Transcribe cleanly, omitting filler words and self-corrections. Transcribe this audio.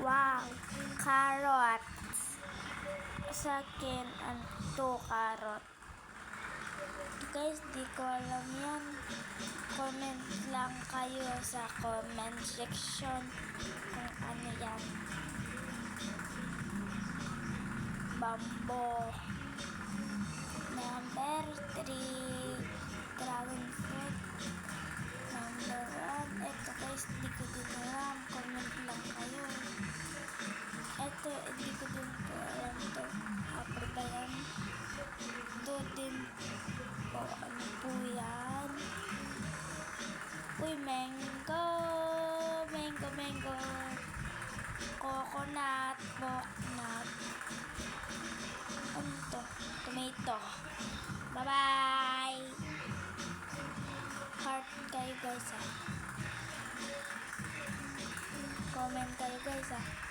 Wow, carrot. Sa akin, 2 carrot. Guys, di ko alam yan. Comment lang kayo sa comment section kung ano yan. Bamboo. Number 3, dragon fruit. Number 1, eto guys, di ko din alam. Comment lang kayo. Eto, hindi ko din po alam to. Apple ba yan? Ito din po, ano po yan? Uy, mango! Mango! Coconut, walnut. Ano to? Tomato. Bye-bye! Heart kayo guys ah. Comment kayo guys ah.